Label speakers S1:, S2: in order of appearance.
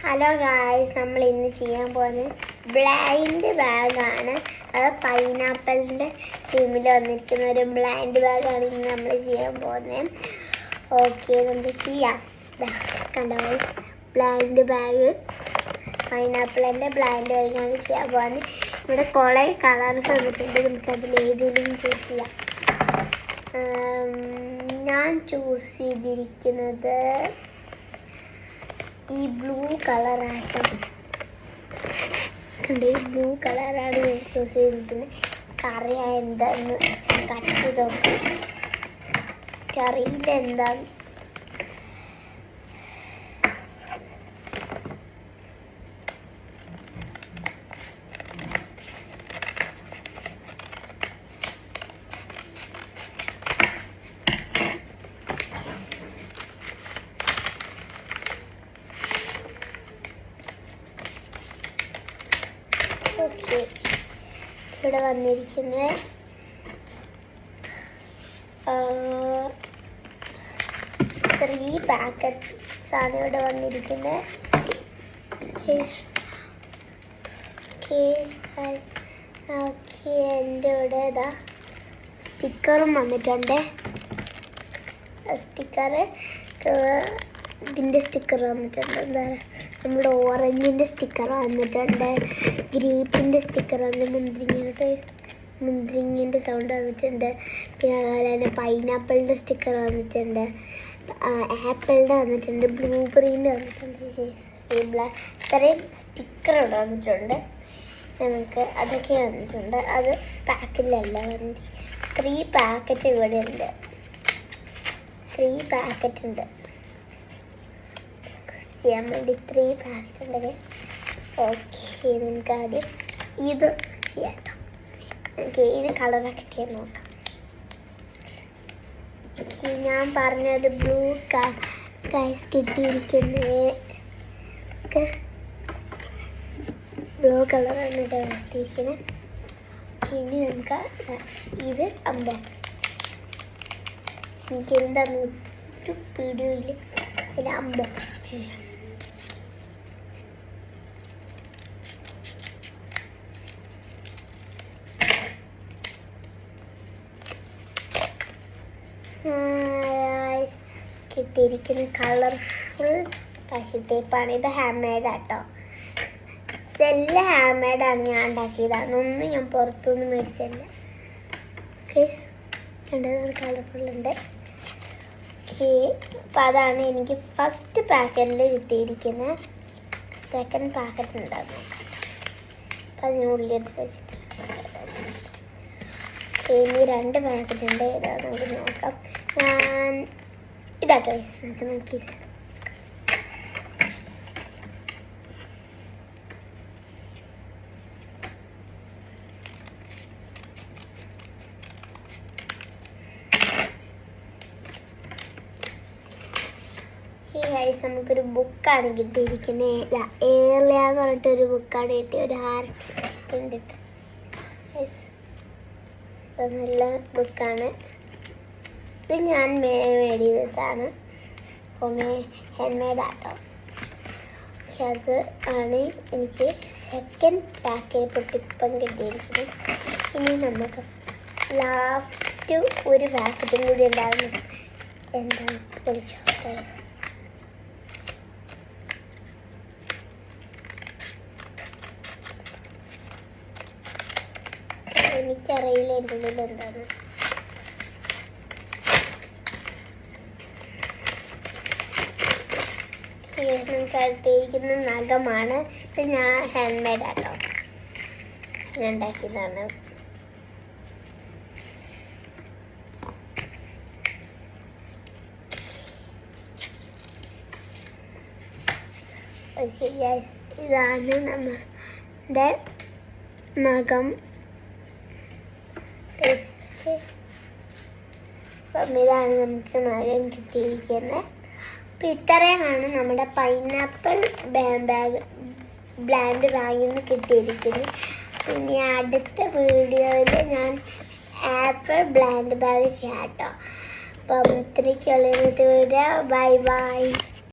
S1: Hello guys, നമ്മൾ ഇന്ന് ചെയ്യാൻ പോകുന്നത് ബ്ലൈൻഡ് ബാഗാണ്. അത് പൈനാപ്പിളിൻ്റെ തീമിൽ വന്നിരിക്കുന്ന ഒരു ബ്ലൈൻഡ് ബാഗാണ് ഇന്ന് നമ്മൾ ചെയ്യാൻ പോകുന്നത്. ഓക്കെ, നമുക്ക് ചെയ്യാം. കണ്ടോ, ബ്ലൈൻഡ് ബാഗ്, പൈനാപ്പിളിൻ്റെ ബ്ലൈൻഡ് ബാഗാണ് ചെയ്യാൻ പോകുന്നത്. ഇവിടെ കുറേ കളേഴ്സ് വന്നിട്ടുണ്ട്, നമുക്ക് അതിൽ ഏതെങ്കിലും ചൂസ് ചെയ്യാം. ഞാൻ ചൂസ് ചെയ്തിരിക്കുന്നത് ഈ ബ്ലൂ കളറാണ്. കണ്ടോ, ഈ ബ്ലൂ കളറാണ് ഞാൻ ചൂസ് ചെയ്തിരിക്കുന്നത്. കറിയ എന്താന്ന് കട്ട് ചെയ്ത് നോക്കാം. കറിയില്ല എന്താണ്. ഓക്കെ, ഇവിടെ വന്നിരിക്കുന്നത് 3 പാക്കറ്റ്സ് ആണ് ഇവിടെ വന്നിരിക്കുന്നത്. ഓക്കെ, എൻ്റെ ഇവിടെ ഇതാ സ്റ്റിക്കറും വന്നിട്ടുണ്ട്. ഇതിൻ്റെ സ്റ്റിക്കർ വന്നിട്ടുണ്ട്. എന്താ, നമ്മുടെ ഓറഞ്ചിൻ്റെ സ്റ്റിക്കർ വന്നിട്ടുണ്ട്, ഗ്രേപ്പിൻ്റെ സ്റ്റിക്കർ വന്നിട്ട്, മുന്തിരിങ്ങൻ്റെ സൗണ്ട് വന്നിട്ടുണ്ട്. പിന്നെ അതുപോലെ തന്നെ പൈനാപ്പിളിൻ്റെ സ്റ്റിക്കർ വന്നിട്ടുണ്ട്, ആപ്പിളിൻ്റെ വന്നിട്ടുണ്ട്, ബ്ലൂബെറീൻ്റെ വന്നിട്ടുണ്ട്. ഇത്രയും സ്റ്റിക്കർ ഇവിടെ വന്നിട്ടുണ്ട്. നമുക്ക് അതൊക്കെ വന്നിട്ടുണ്ട്. അത് പാക്കറ്റിലല്ല വന്നിട്ട് 3 പാക്കറ്റ് ഇവിടെ ഉണ്ട്. 3 പാക്കറ്റ് ഉണ്ട് ചെയ്യാൻ വേണ്ടി. 3 പാക്കറ്റ് ഉണ്ടെങ്കിൽ ഓക്കെ, നമുക്ക് ആദ്യം ഇത് ചെയ്യാം കേട്ടോ. നമുക്ക് ഏത് കളറൊക്കെ ചെയ്യാൻ നോക്കാം. ഞാൻ പറഞ്ഞത് ബ്ലൂ ഗൈസ് കിട്ടിയിരിക്കുന്നത് ബ്ലൂ കളറാണ് കിട്ടിയിരിക്കുന്നത്. ഇനി നമുക്ക് ഇത് അൺബോക്സ്. എനിക്ക് എന്താന്ന് ഒരു വീഡിയോയിൽ ഇത് അൺബോക്സ് ചെയ്യാം. കിട്ടിയിരിക്കുന്ന കളർഫുൾ പശു ടേപ്പാണ്. ഇത് ഹാൻഡ് മെയ്ഡ് ആട്ടോ. ഇതെല്ലാം ഹാൻഡ് മെയ്ഡാണ്, ഞാൻ ഉണ്ടാക്കിയതാണ്. ഒന്നും ഞാൻ പുറത്തുനിന്ന് മേടിച്ചല്ല. ഓക്കെ, രണ്ടു കളർഫുള്ളുണ്ട്. ഓക്കെ, അപ്പം അതാണ് എനിക്ക് ഫസ്റ്റ് പാക്കറ്റിൽ കിട്ടിയിരിക്കുന്നത്. സെക്കൻഡ് പാക്കറ്റ് ഉണ്ടാകും. അപ്പം അത് ഞാൻ ഉള്ളിയെടുത്ത് വെച്ചിട്ട് ഇനി 2 പാക്കറ്റ് ഉണ്ട്. ഏതാ നമുക്ക് നോക്കാം. ഞാൻ ഇതാട്ടോ നമുക്ക് നമുക്കൊരു ബുക്കാണ് കിട്ടിയിരിക്കുന്നത്. ഏർലിയ എന്ന് പറഞ്ഞിട്ടൊരു ബുക്കാണ് കിട്ടിയ. ഒരു കണ്ടിട്ട് നല്ല ബുക്കാണ്. ഇത് ഞാൻ മേടിയതാണ്. ഹാൻഡ് മെയ്ഡ് ആട്ടോ. പക്ഷെ അത് ആണ് എനിക്ക് സെക്കൻഡ് പാക്കറ്റ് പൊട്ടിപ്പം കിട്ടിയിരിക്കുന്നത്. ഇനി നമുക്ക് ലാസ്റ്റ് ഒരു പാക്കറ്റും കൂടി ഉണ്ടാകുന്നു. എന്താണ് പൊളിച്ചോട്ടെ. എനിക്കറിയില്ല എൻ്റെ ഉള്ളിൽ എന്താണ്. നമുക്ക് അടുത്തിരിക്കുന്ന നഖമാണ്. ഇത് ഞാൻ ഹാൻഡ് മെയ്ഡ് ആട്ടോ, ഞാൻ ഉണ്ടാക്കിയതാണ്. ഇതാണ് നമ്മുടെ നഖം. അപ്പം ഇതാണ് നമുക്ക് നഖം കിട്ടിയിരിക്കുന്നത്. അപ്പം ഇത്രയാണ് നമ്മുടെ പൈനാപ്പിൾ ബ്ലൈൻഡ് ബാഗിൽ നിന്ന് കിട്ടിയിരിക്കുന്നത്. ഇനി അടുത്ത വീഡിയോയിൽ ഞാൻ ആപ്പിൾ ബ്ലൈൻഡ് ബാഗ് ചെയ്യാം കേട്ടോ. അപ്പം ഇത്രയ്ക്കുള്ള വീഡിയോ. Bye bye.